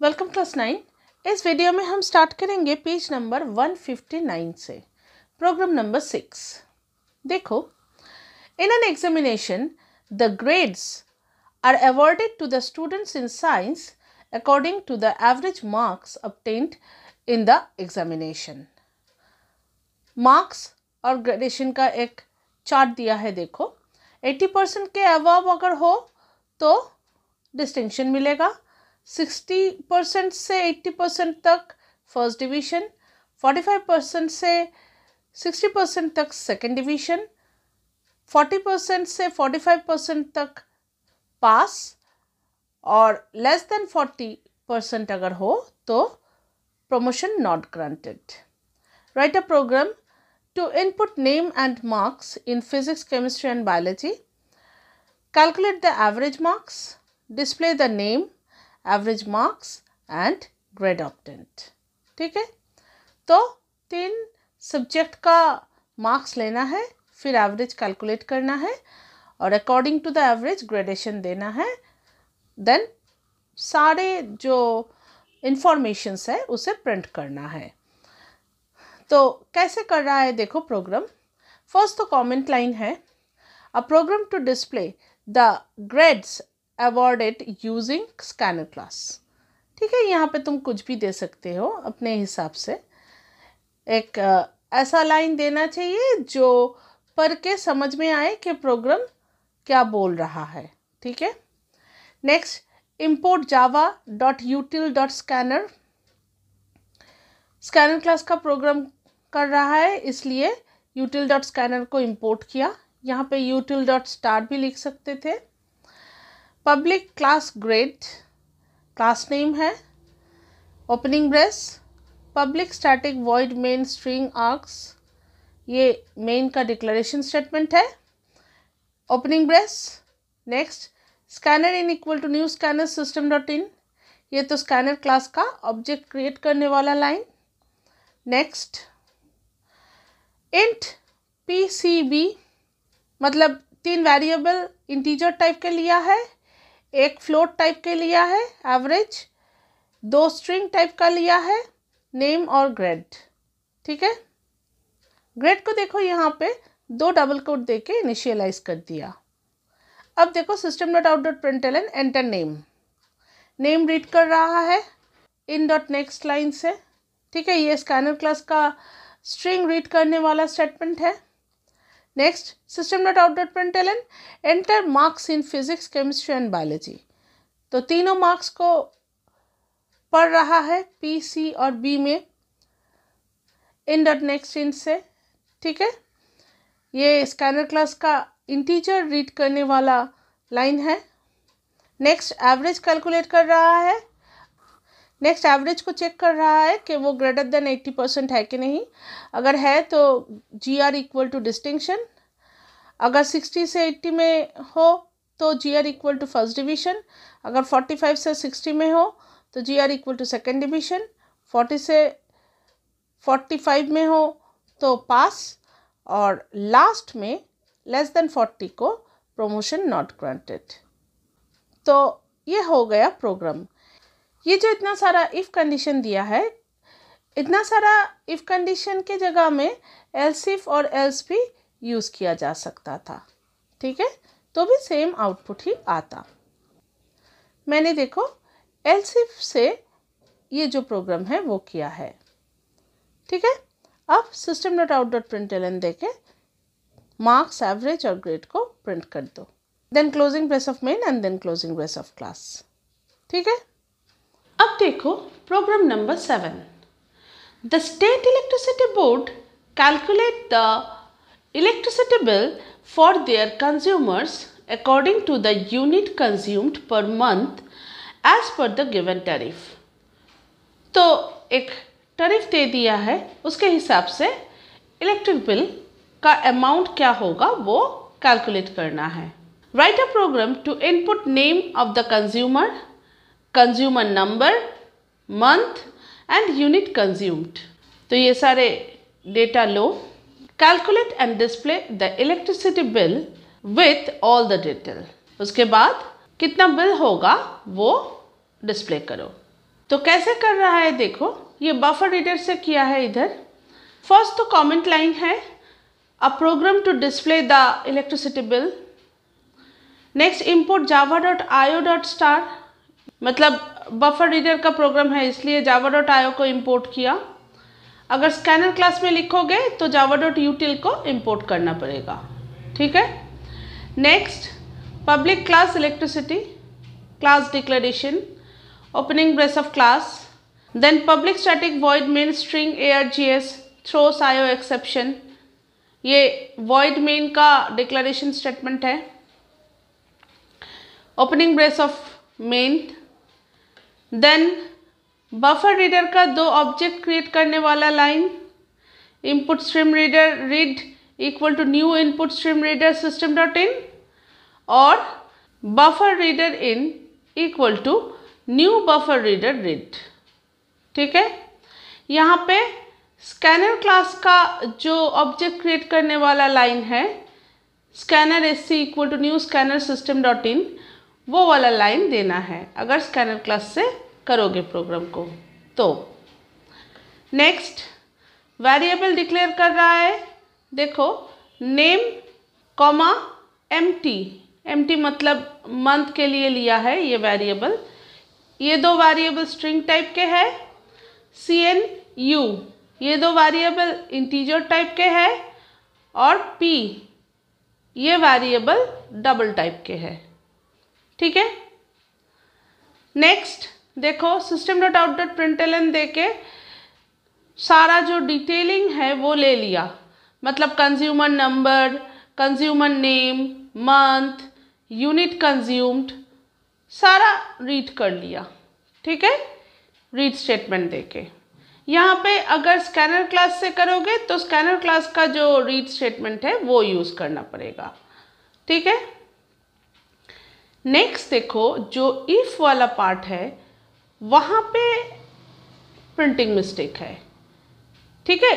Welcome class 9। इस video में हम स्टार्ट करेंगे पेज नंबर 159 से, प्रोग्राम नंबर 6। देखो, in an examination the grades are awarded to the students in science according to the average marks obtained in the examination. Marks और gradation का एक chart दिया है। देखो, 80% के अबव अगर हो तो डिस्टिंक्शन मिलेगा, 60% से 80% तक फर्स्ट डिवीजन, 45% से 60% तक सेकेंड डिवीजन, 40% से 45% तक पास और लेस देन 40% अगर हो तो promotion not granted. Write a program to input name and marks in physics, chemistry and biology. Calculate the average marks, display the name, average marks and grade obtained. ठीक है, तो 3 subject का marks लेना है, फिर एवरेज कैलकुलेट करना है और according to the average gradation देना है। देन सारे जो इंफॉर्मेशंस है उसे प्रिंट करना है। तो कैसे कर रहा है देखो प्रोग्राम। फर्स्ट तो कमेंट लाइन है, a program to display the grades awarded using scanner class. ठीक है, यहाँ पे तुम कुछ भी दे सकते हो अपने हिसाब से। एक ऐसा लाइन देना चाहिए जो पढ़ के समझ में आए कि प्रोग्राम क्या बोल रहा है। ठीक है, next import java.util.scanner। Scanner class का प्रोग्राम कर रहा है, इसलिए util.scanner को इंपोर्ट किया। यहाँ पे util.start भी लिख सकते थे। Public class grade class name है। Opening brace public static void main string args, ये मेन का डिक्लेरेशन स्टेटमेंट है। Opening brace next scanner in equal to new scanner system dot in, ये तो स्कैनर क्लास का ऑब्जेक्ट क्रिएट करने वाला line. Next int PCB मतलब 3 variable integer type के लिया है, एक फ्लोट टाइप के लिया है एवरेज, 2 स्ट्रिंग टाइप का लिया है नेम और ग्रेड। ठीक है, ग्रेड को देखो यहाँ पे 2 डबल कोट देके इनिशियलाइज कर दिया। अब देखो system dot out dot println enter name, name read कर रहा है इन डॉट नेक्स्ट लाइन से। ठीक है, ये स्कैनर क्लास का स्ट्रिंग रीड करने वाला स्टेटमेंट है। Next system dot out dot println enter marks in physics, chemistry and biology, तो तीनों मार्क्स को पढ़ रहा है P, C और B में इन डॉट नेक्स्ट इन से। ठीक है, ये स्कैनर क्लास का इंटीजर रीड करने वाला लाइन है। नेक्स्ट एवरेज कैलकुलेट कर रहा है, नेक्स्ट एवरेज को चेक कर रहा है कि वो ग्रेटर देन 80% है कि नहीं। अगर है तो GR इक्वल टू डिस्टिंक्शन, अगर 60 से 80 में हो तो GR equal to first division, अगर 45 से 60 में हो तो GR equal to second division, 40 से 45 में हो तो पास और लास्ट में लेस देन 40 को प्रमोशन नॉट ग्रांटेड। तो ये हो गया प्रोग्राम। ये जो इतना सारा इफ़ कंडीशन दिया है, इतना सारा इफ़ कंडीशन के जगह में एल्स इफ और एल्स भी यूज़ किया जा सकता था। ठीक है, तो भी सेम आउटपुट ही आता। मैंने देखो एल्स इफ से ये जो प्रोग्राम है वो किया है। ठीक है, अब system dot out dot println देके मार्क्स, एवरेज और ग्रेड को प्रिंट कर दो। Then closing brace of main and then closing brace of class. ठीक है, अब देखो program number 7। The state electricity board calculate the electricity bill for their consumers according to the unit consumed per month as per the given tariff. तो एक tariff दे दिया है, उसके हिसाब से इलेक्ट्रिक बिल का अमाउंट क्या होगा वो कैलकुलेट करना है। Write a program to input name of the consumer, consumer number, month and unit consumed. तो ये सारे डेटा लो, calculate and display the electricity bill with all the detail. उसके बाद कितना बिल होगा वो डिस्प्ले करो। तो कैसे कर रहा है देखो, ये बफर रीडर से किया है इधर। फर्स्ट तो कमेंट लाइन है, a program to display the electricity bill. Next import java.io.star, मतलब बफर रीडर का प्रोग्राम है इसलिए java.io को इंपोर्ट किया। अगर स्कैनर क्लास में लिखोगे तो java.util को इंपोर्ट करना पड़ेगा, ठीक है। Next public class electricity, class declaration, opening brace of class, then public static void main string args throws io exception, ये वॉइड मेन का डिक्लेरेशन स्टेटमेंट है। Opening brace of main, then buffer reader का दो object create करने वाला line, input stream reader read equal to new input stream reader system dot in और buffer reader in equal to new buffer reader read, ठीक है। यहाँ पे scanner class का जो ऑब्जेक्ट क्रिएट करने वाला लाइन है, scanner s c equal to new scanner system dot in, वो वाला लाइन देना है अगर स्कैनर क्लास से करोगे प्रोग्राम को तो। नेक्स्ट वेरिएबल डिक्लेयर कर रहा है, देखो नेम कॉमा एम्प्टी मतलब मंथ के लिए लिया है ये वेरिएबल। ये दो वेरिएबल स्ट्रिंग टाइप के हैं। CNU ये दो वेरिएबल इंटीजर टाइप के हैं और P ये वेरिएबल डबल टाइप के हैं, ठीक है। नेक्स्ट देखो system.out.println दे के सारा जो डिटेलिंग है वो ले लिया, मतलब consumer number, consumer name, month, unit consumed, सारा रीड कर लिया, ठीक है, रीड स्टेटमेंट देके। यहाँ पे अगर स्कैनर क्लास से करोगे तो स्कैनर क्लास का जो रीड स्टेटमेंट है वो यूज़ करना पड़ेगा, ठीक है। नेक्स्ट देखो जो इफ वाला पार्ट है वहाँ पे प्रिंटिंग मिस्टेक है, ठीक है।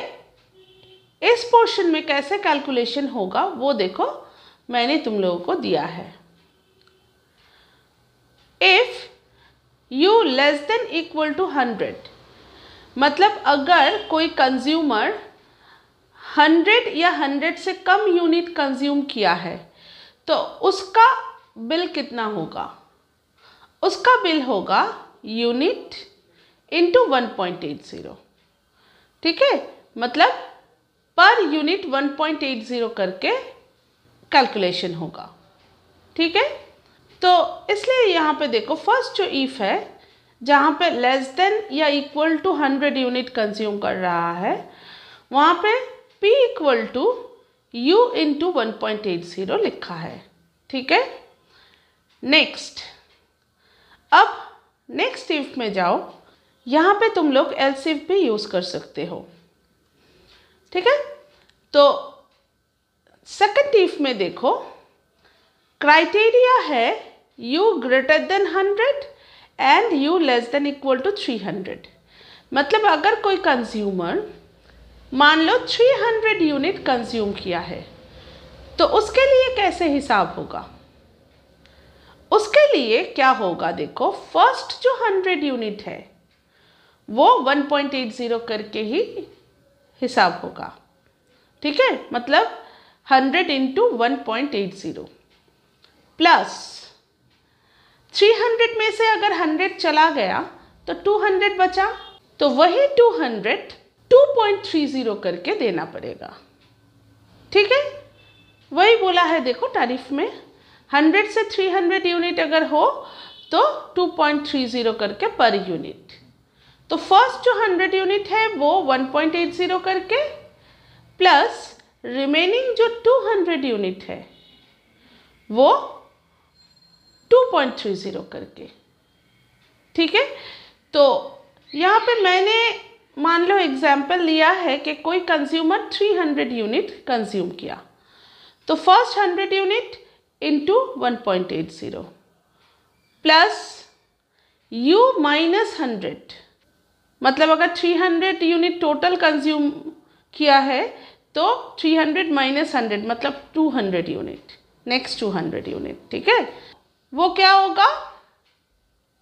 इस पोर्शन में कैसे कैलकुलेशन होगा वो देखो, मैंने तुम लोगों को दिया है। If U less than equal to 100, मतलब अगर कोई कंज्यूमर 100 या 100 से कम यूनिट कंज्यूम किया है तो उसका बिल कितना होगा? उसका बिल होगा यूनिट इंटू 1.80, ठीक है, मतलब पर यूनिट 1.80 करके कैलकुलेशन होगा, ठीक है। तो इसलिए यहाँ पे देखो फर्स्ट जो इफ है जहाँ पे लेस देन या इक्वल टू 100 यूनिट कंज्यूम कर रहा है वहाँ पे P equal to U into 1.80 लिखा है, ठीक है। नेक्स्ट, अब नेक्स्ट इफ में जाओ, यहाँ पे तुम लोग एल्स इफ भी यूज़ कर सकते हो, ठीक है। तो सेकंड इफ में देखो क्राइटेरिया है U greater than 100 and U less than equal to 300, मतलब अगर कोई कंज्यूमर मान लो 300 यूनिट कंज्यूम किया है तो उसके लिए कैसे हिसाब होगा? उसके लिए क्या होगा देखो, फर्स्ट जो 100 यूनिट है वो 1.80 करके ही हिसाब होगा, ठीक है, मतलब 100 इंटू 1.80 प्लस 300 में से अगर 100 चला गया तो 200 बचा, तो वही 200 2.30 करके देना पड़ेगा, ठीक है। वही बोला है देखो तारीफ में, 100 से 300 यूनिट अगर हो तो 2.30 करके पर यूनिट। तो फर्स्ट जो 100 यूनिट है वो 1.80 करके प्लस रिमेनिंग जो 200 यूनिट है वो 2.30 करके, ठीक है। तो यहाँ पे मैंने मान लो एग्जाम्पल लिया है कि कोई कंज्यूमर 300 यूनिट कंज्यूम किया, तो first 100 unit into 1.80 plus U minus 100, मतलब अगर 300 यूनिट टोटल कंज्यूम किया है तो 300 माइनस 100 मतलब 200 यूनिट, नेक्स्ट 200 यूनिट, ठीक है, वो क्या होगा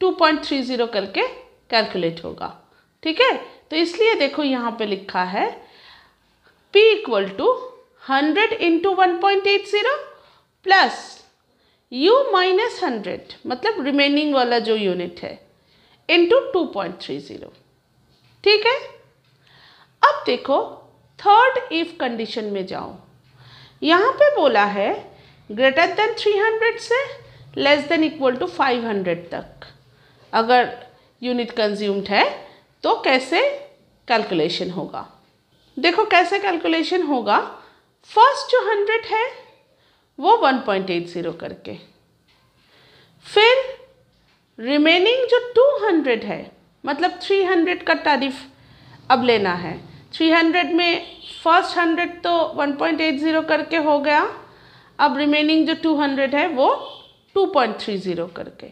2.30 करके कैलकुलेट होगा। ठीक है, तो इसलिए देखो यहाँ पे लिखा है P equal to 100 into 1.80 plus U minus 100 मतलब रिमेनिंग वाला जो यूनिट है इंटू 2.30। ठीक है, अब देखो थर्ड इफ कंडीशन में जाओ। यहाँ पे बोला है ग्रेटर देन 300 से लेस देन इक्वल टू 500 तक अगर यूनिट कंज्यूम्ड है तो कैसे कैलकुलेशन होगा। देखो कैसे कैलकुलेशन होगा, फर्स्ट जो 100 है वो 1.80 करके, फिर रिमेनिंग जो 200 है मतलब 300 का टैरिफ अब लेना है। 300 में फर्स्ट 100 तो 1.80 करके हो गया, अब रिमेनिंग जो 200 है वो 2.30 करके।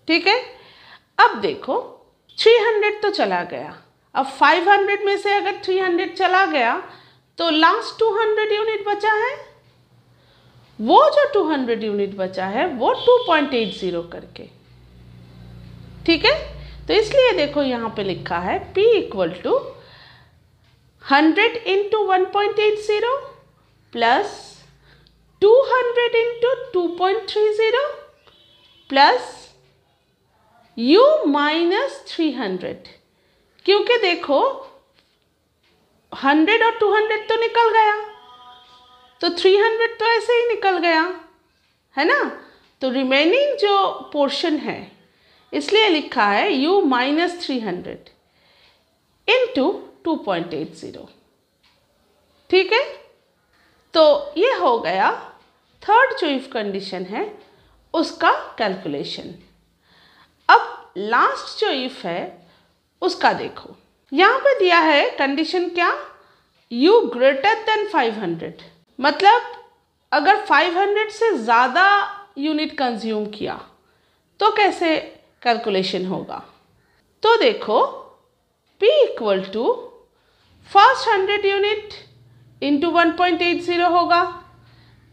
ठीक है, अब देखो 300 तो चला गया, अब 500 में से अगर 300 चला गया तो लास्ट 200 यूनिट बचा है, वो जो 200 यूनिट बचा है वो 2.80 करके। ठीक है, तो इसलिए देखो यहाँ पे लिखा है P equal to 100 into 1.80 plus 200 into 2.30 plus U minus 300, क्योंकि देखो 100 और 200 तो निकल गया तो 300 तो ऐसे ही निकल गया है ना, तो रिमेनिंग जो पोर्शन है इसलिए लिखा है U माइनस 300 इंटू 2.80। ठीक है, तो ये हो गया थर्ड जो इफ कंडीशन है उसका कैलकुलेशन। अब लास्ट जो इफ है उसका देखो, यहाँ पे दिया है कंडीशन क्या, U ग्रेटर देन 500 मतलब अगर 500 से ज़्यादा यूनिट कंज्यूम किया तो कैसे कैलकुलेशन होगा। तो देखो P equal to first 100 unit into 1.80 होगा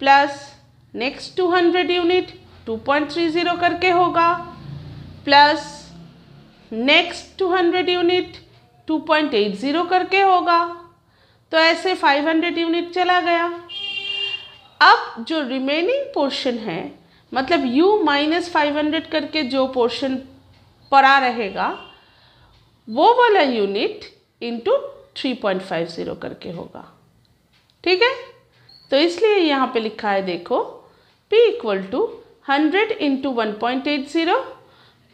प्लस नेक्स्ट 200 यूनिट 2.30 करके होगा प्लस नेक्स्ट 200 यूनिट 2.80 करके होगा, तो ऐसे 500 यूनिट चला गया। अब जो रिमेनिंग पोर्शन है मतलब U माइनस 500 करके जो पोर्शन पड़ा रहेगा वो वाला यूनिट इंटू 3.50 करके होगा। ठीक है, तो इसलिए यहाँ पे लिखा है देखो P equal to 100 into 1.80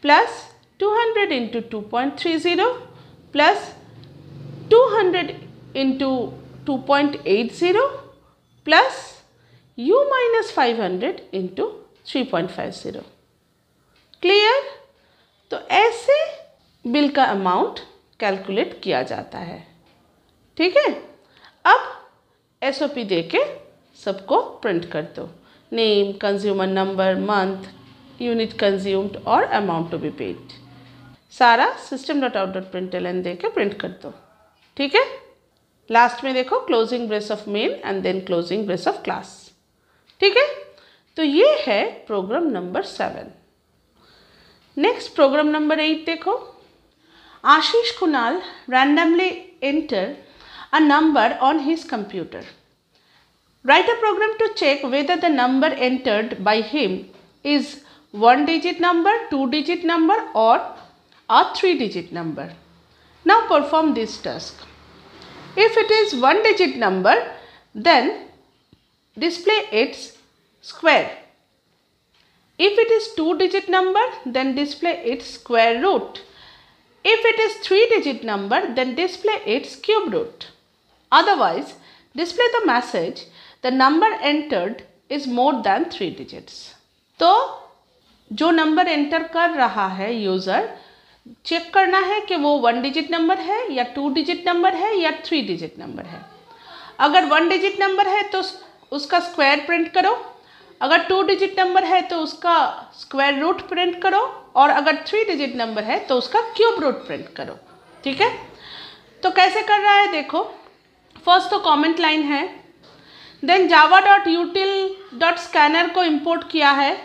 plus 200 into 2.30 plus 200 into 2.80 plus U minus 500 into 3.50। Clear, तो ऐसे बिल का अमाउंट कैलकुलेट किया जाता है। ठीक है, अब SOP दे के सबको प्रिंट कर दो, name, consumer number, month, unit consumed और अमाउंट टू बी पेड, सारा system.out.println दे के प्रिंट कर दो। ठीक है, लास्ट में देखो closing brace of main and then closing brace of class. ठीक है, तो ये है program number 7। Next program number 8 देखो, आशीष Kunal randomly enter a number on his computer. Write a program to check whether the number entered by him is 1-digit number, 2-digit number or a 3-digit number. Now perform this task. If it is 1-digit number, then display its square. If it is 2-digit number, then display its square root. If it is 3-digit number, then display its cube root. Otherwise, display the message, the number entered is more than 3 digits. तो जो number enter कर रहा है user, check करना है कि वो 1 digit number है या 2 डिजिट नंबर है या 3 डिजिट नंबर है। अगर 1 डिजिट नंबर है तो उसका स्क्वायर प्रिंट करो, अगर 2 डिजिट नंबर है तो उसका स्क्वायर रूट प्रिंट करो और अगर 3 डिजिट नंबर है तो उसका क्यूब रूट प्रिंट करो। ठीक है, तो कैसे कर रहा है देखो, फर्स्ट तो कमेंट लाइन है, देन java.util.scanner को इंपोर्ट किया है,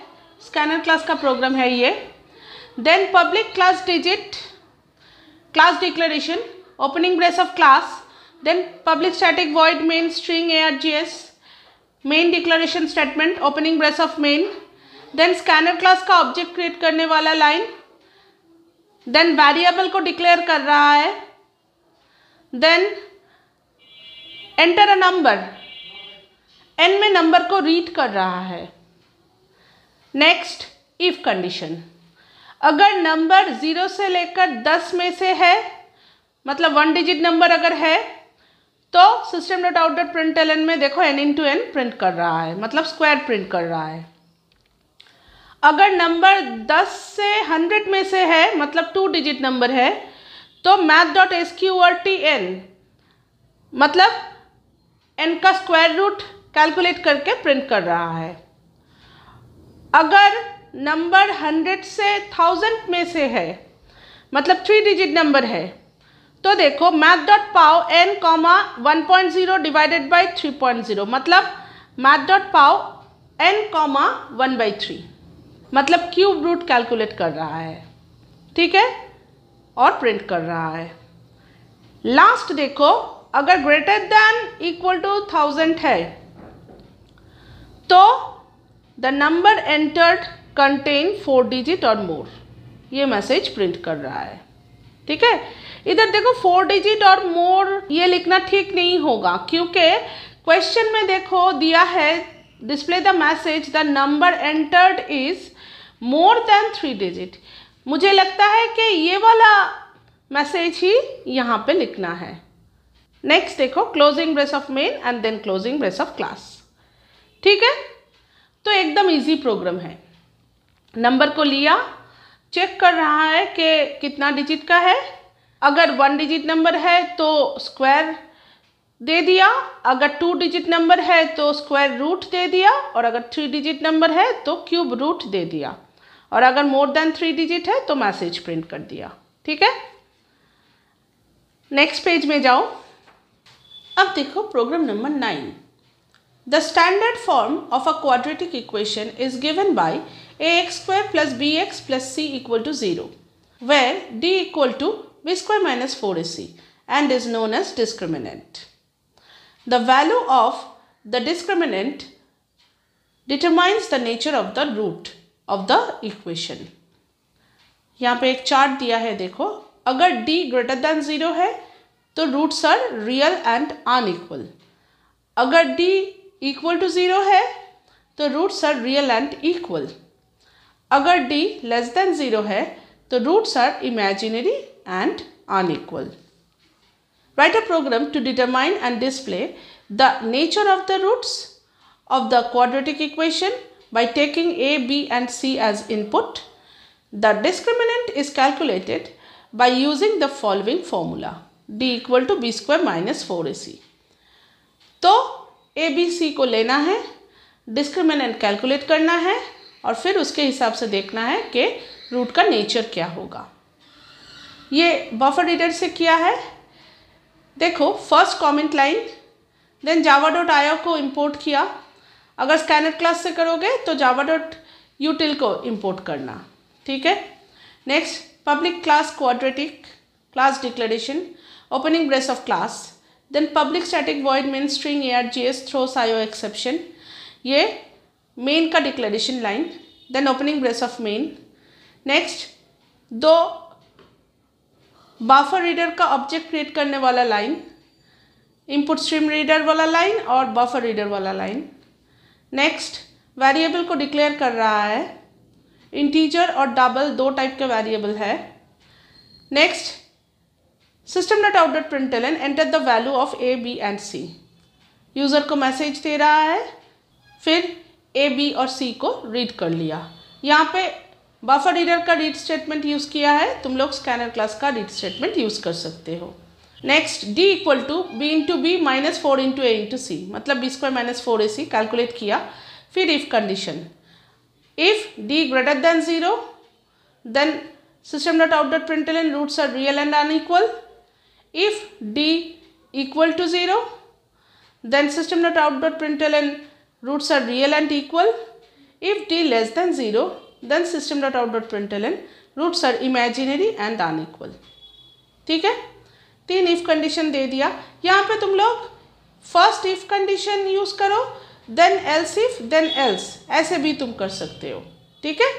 स्कैनर क्लास का प्रोग्राम है ये, then public class digit class declaration, opening brace of class, then public static void main string args, main declaration statement, opening brace of main, then scanner class का object create करने वाला line, then variable को declare कर रहा है, then enter a number, n में number को read कर रहा है. नेक्स्ट इफ कंडीशन, अगर नंबर 0 से लेकर 10 में से है, मतलब 1 डिजिट नंबर अगर है, तो system dot out dot println में देखो n इंटू एन प्रिंट कर रहा है, मतलब स्क्वायर प्रिंट कर रहा है. अगर नंबर 10 से 100 में से है, मतलब 2 डिजिट नंबर है, तो मैथ डॉट sqrtn मतलब n का स्क्वायर रूट कैलकुलेट करके प्रिंट कर रहा है. अगर नंबर 100 से 1000 में से है, मतलब 3 डिजिट नंबर है, तो देखो math dot pav n comma 1.0 divided by 3.0 मतलब मैथ डॉट पाव n कॉमा 1/3 मतलब क्यूब रूट कैलकुलेट कर रहा है. ठीक है, और प्रिंट कर रहा है. लास्ट देखो, अगर ग्रेटर देन इक्वल टू 1000 है, तो the number entered contain 4 digit और मोर, ये मैसेज प्रिंट कर रहा है. ठीक है, इधर देखो 4 डिजिट और मोर ये लिखना ठीक नहीं होगा, क्योंकि क्वेश्चन में देखो दिया है display the message the number entered is more than 3 digit. मुझे लगता है कि ये वाला मैसेज ही यहाँ पे लिखना है. नेक्स्ट देखो closing brace of main and then closing brace of class. ठीक है, तो एकदम इजी प्रोग्राम है. नंबर को लिया, चेक कर रहा है कि कितना डिजिट का है. अगर 1 डिजिट नंबर है तो स्क्वायर दे दिया, अगर 2 डिजिट नंबर है तो स्क्वायर रूट दे दिया, और अगर 3 डिजिट नंबर है तो क्यूब रूट दे दिया, और अगर मोर देन 3 डिजिट है तो मैसेज प्रिंट कर दिया. ठीक है, नेक्स्ट पेज में जाओ. अब देखो program number 9. The standard form of a quadratic equation is given by ax square plus bx plus c equal to 0, where d equal to b square minus 4ac and is known as discriminant. The value of the discriminant determines the nature of the root of the equation. यहाँ पे एक chart दिया है, देखो अगर d greater than 0 है तो roots are real and unequal. अगर d equal to 0 है तो roots are real and equal. अगर d लेस देन 0 है तो roots are imaginary and unequal. Write a program to determine and display the nature of the roots of the quadratic equation by taking a, b and c as input. The discriminant is calculated by using the following formula: d equal to b square minus 4ac. तो a, b, c को लेना है, discriminant calculate करना है, और फिर उसके हिसाब से देखना है कि रूट का नेचर क्या होगा. ये बफर रीडर से किया है. देखो first comment line, then Java dot IO को इंपोर्ट किया. अगर स्कैनर क्लास से करोगे तो जावा डॉट यूटिल को इंपोर्ट करना. ठीक है, next public class quadratic class declaration, opening brace of class, then public static void main string args throws IO exception, ये मेन का declaration line, then opening brace of main. Next दो buffer reader का object create करने वाला line, input stream reader वाला line और buffer reader वाला line. Next variable को डिक्लेयर कर रहा है, इंटीजर और डबल दो टाइप के वेरिएबल है. Next system dot out dot println enter the value of a, b and c. User को मैसेज दे रहा है, फिर ए, बी और सी को रीड कर लिया. यहाँ पे बफर रीडर का रीड स्टेटमेंट यूज़ किया है, तुम लोग स्कैनर क्लास का रीड स्टेटमेंट यूज़ कर सकते हो. Next D equal to B into B minus 4 into A into C, मतलब B square minus 4ac calculate किया. फिर if condition, if D greater than 0 then system dot out dot println roots are real and unequal. If D equal to 0 then system dot out dot println roots are real and equal. If d less than 0 then system dot out dot println roots are imaginary and unequal. ठीक है, 3 if condition दे दिया। यहाँ पे तुम लोग first if condition use करो, then else if, then else, ऐसे भी तुम कर सकते हो। ठीक है,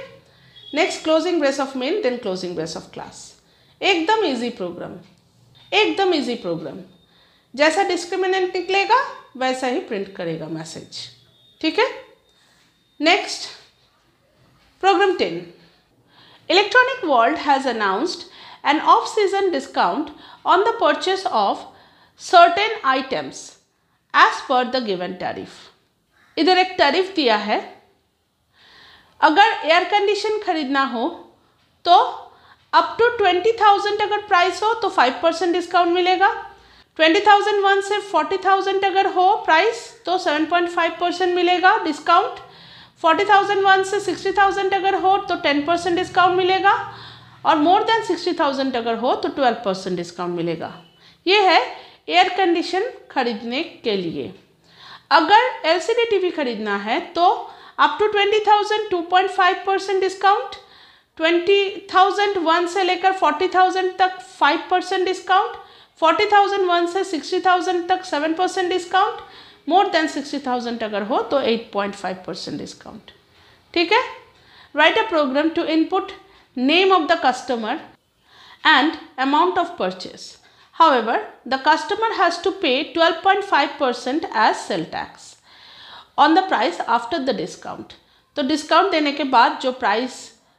next closing brace of main, then closing brace of class. एकदम इजी प्रोग्राम, एकदम इजी प्रोग्राम। जैसा डिस्क्रिमिनेंट निकलेगा वैसा ही प्रिंट करेगा मैसेज। ठीक है, next program 10, Electronic World has announced an off-season discount on the purchase of certain items as per the given tariff। इधर एक टैरिफ दिया है, अगर एयर कंडीशन खरीदना हो तो अप टू 20,000 अगर प्राइस हो तो 5% डिस्काउंट मिलेगा। 20,001 से 40,000 अगर हो प्राइस तो 7.5% मिलेगा डिस्काउंट। 40,001 से 60,000 अगर हो तो 10% डिस्काउंट मिलेगा, और मोर देन 60,000 अगर हो तो 12% डिस्काउंट मिलेगा। ये है एयर कंडीशन खरीदने के लिए। अगर एलसीडी टीवी खरीदना है तो अप टू 20,000 2.5% डिस्काउंट, 20,001 से लेकर 40,000 तक 5% डिस्काउंट, 40,001 से 60,000 तक 7% डिस्काउंट, मोर देन 60,000 अगर हो तो 8.5% डिस्काउंट। ठीक है, write a program to input name of the customer and amount of purchase. However, the customer has to pay 12.5% as sale tax on the price after the discount. तो discount देने के बाद जो प्राइस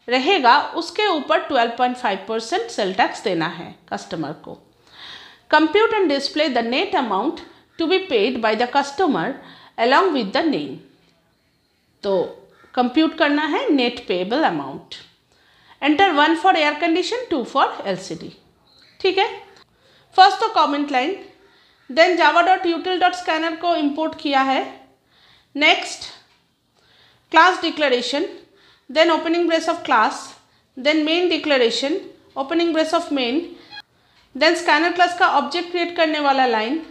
रहेगा उसके ऊपर 12.5% सेल टैक्स देना है कस्टमर को। Compute and display the net amount to be paid by the customer along with the name. तो कंप्यूट करना है net payable amount. Enter 1 for air condition, 2 for LCD. ठीक है, फर्स्ट तो कमेंट लाइन, देन java.util.scanner को import किया है। Next class declaration, then opening brace of class, then main declaration, opening brace of main, then scanner class का object create करने वाला line,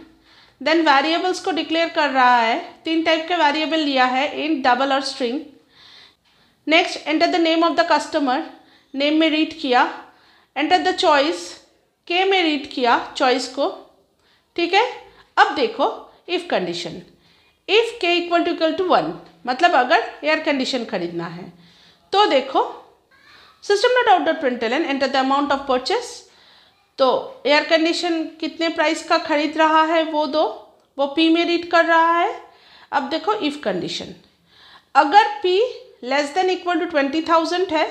then variables को डिक्लेयर कर रहा है। 3 टाइप के वेरिएबल लिया है, इंट, डबल और string. Next enter the name of the customer, name में रीड किया। एंटर द चॉइस, के में रीड किया चॉइस को। ठीक है, अब देखो इफ कंडीशन, इफ के इक्वल टू 1, मतलब अगर एयर कंडीशन खरीदना है तो देखो system.out.println enter the amount of purchase. तो एयर कंडीशन कितने प्राइस का खरीद रहा है वो दो, वो पी में रीड कर रहा है। अब देखो इफ कंडीशन, अगर P less than equal to 20,000 है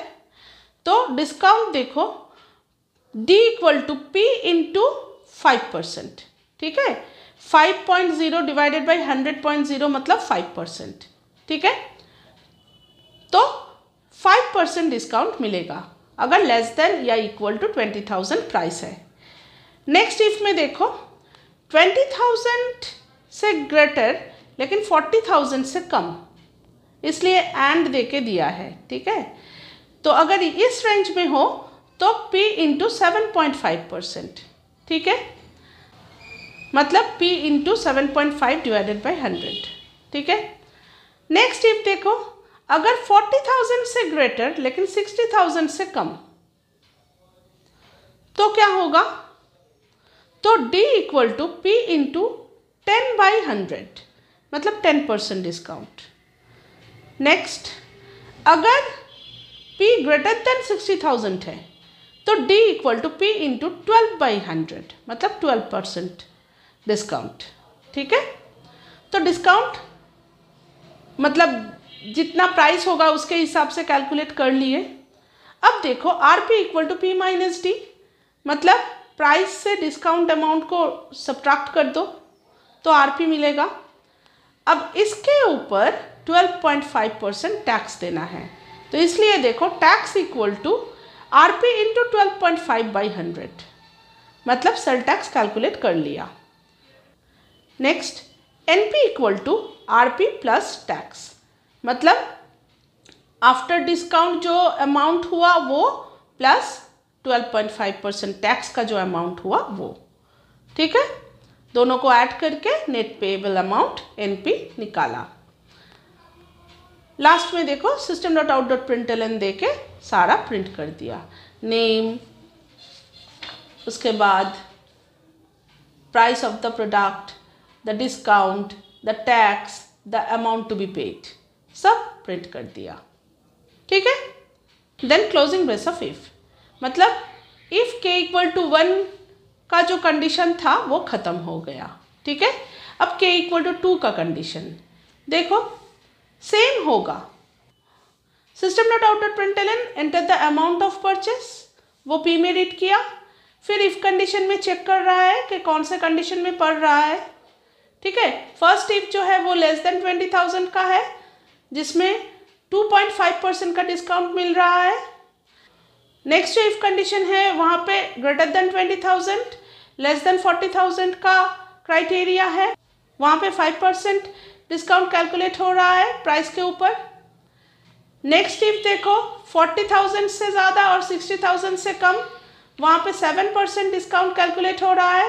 तो डिस्काउंट देखो D equal to P into 5%। ठीक है, 5.0 डिवाइडेड बाई 100.0 मतलब 5%। ठीक है, तो 5% डिस्काउंट मिलेगा अगर लेस देन या इक्वल टू 20,000 प्राइस है। नेक्स्ट इफ में देखो 20,000 से ग्रेटर लेकिन 40,000 से कम, इसलिए एंड दे के दिया है। ठीक है, तो अगर इस रेंज में हो तो P इंटू 7.5%। ठीक है, मतलब P इंटू 7.5 डिवाइडेड बाई 100। ठीक है, नेक्स्ट इफ देखो अगर 40,000 से ग्रेटर लेकिन 60,000 से कम तो क्या होगा, तो D equal to P into 10/100 मतलब 10% डिस्काउंट। नेक्स्ट अगर P ग्रेटर देन 60,000 है तो D equal to P into 12/100 मतलब 12% डिस्काउंट। ठीक है, तो डिस्काउंट मतलब जितना प्राइस होगा उसके हिसाब से कैलकुलेट कर लिए। अब देखो RP equal to P minus D, मतलब प्राइस से डिस्काउंट अमाउंट को सब्ट्रैक्ट कर दो तो RP मिलेगा। अब इसके ऊपर 12.5% टैक्स देना है, तो इसलिए देखो tax equal to RP into 12.5/100 मतलब सेल टैक्स कैलकुलेट कर लिया। Next NP equal to RP plus tax, मतलब आफ्टर डिस्काउंट जो अमाउंट हुआ वो प्लस 12.5% टैक्स का जो अमाउंट हुआ वो। ठीक है, दोनों को ऐड करके नेट पेएबल अमाउंट NP निकाला। लास्ट में देखो system.out.println दे के सारा प्रिंट कर दिया, नेम, उसके बाद price of the product, the discount, the tax, the amount to be paid, सब प्रिंट कर दिया। ठीक है। Then closing brace of if, मतलब इफ k इक्वल टू 1 का जो कंडीशन था वो खत्म हो गया। ठीक है। अब k इक्वल टू 2 का कंडीशन देखो सेम होगा। System dot out dot println enter the amount of purchase, वो p में रीड किया। फिर इफ कंडीशन में चेक कर रहा है कि कौन से कंडीशन में पढ़ रहा है। ठीक है। फर्स्ट इफ जो है वो लेस देन 20,000 का है, जिसमें 2.5% का डिस्काउंट मिल रहा है। नेक्स्ट जो इफ कंडीशन है वहाँ पे ग्रेटर देन 20,000, लेस देन 40,000 का क्राइटेरिया है, वहाँ पे 5% डिस्काउंट कैलकुलेट हो रहा है प्राइस के ऊपर। नेक्स्ट इफ देखो 40,000 से ज़्यादा और 60,000 से कम, वहाँ पे 7% डिस्काउंट कैलकुलेट हो रहा है।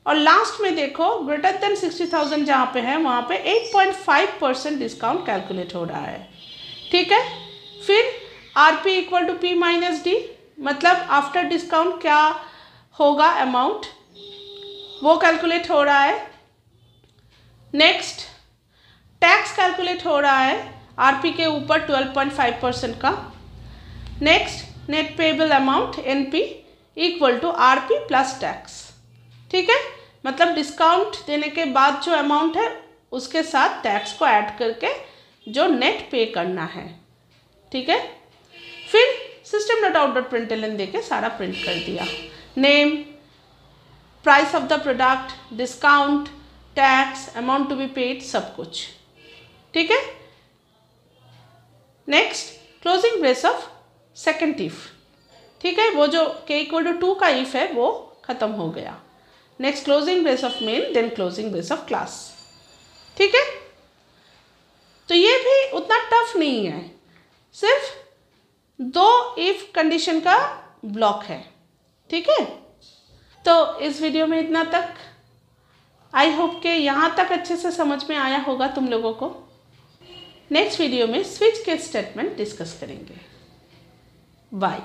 और लास्ट में देखो ग्रेटर देन 60,000 जहाँ पे है वहाँ पे 8.5% डिस्काउंट कैलकुलेट हो रहा है। ठीक है। फिर RP equal to P minus D, मतलब आफ्टर डिस्काउंट क्या होगा अमाउंट, वो कैलकुलेट हो रहा है। नेक्स्ट टैक्स कैलकुलेट हो रहा है RP के ऊपर 12.5% का। Next net payable amount NP equal to RP plus tax. ठीक है। मतलब डिस्काउंट देने के बाद जो अमाउंट है उसके साथ टैक्स को ऐड करके जो नेट पे करना है। ठीक है। फिर system dot out dot println देके सारा प्रिंट कर दिया, name, price of the product, discount, tax, amount to be paid, सब कुछ। ठीक है। Next closing brace of second if. ठीक है। वो जो k इक्वल टू 2 का इफ है वो खत्म हो गया। Next closing brace of main, then closing brace of class. ठीक है। तो ये भी उतना टफ नहीं है, सिर्फ 2 इफ कंडीशन का ब्लॉक है। ठीक है। तो इस वीडियो में इतना तक। आई होप के यहाँ तक अच्छे से समझ में आया होगा तुम लोगों को। नेक्स्ट वीडियो में स्विच केस स्टेटमेंट डिस्कस करेंगे। बाय।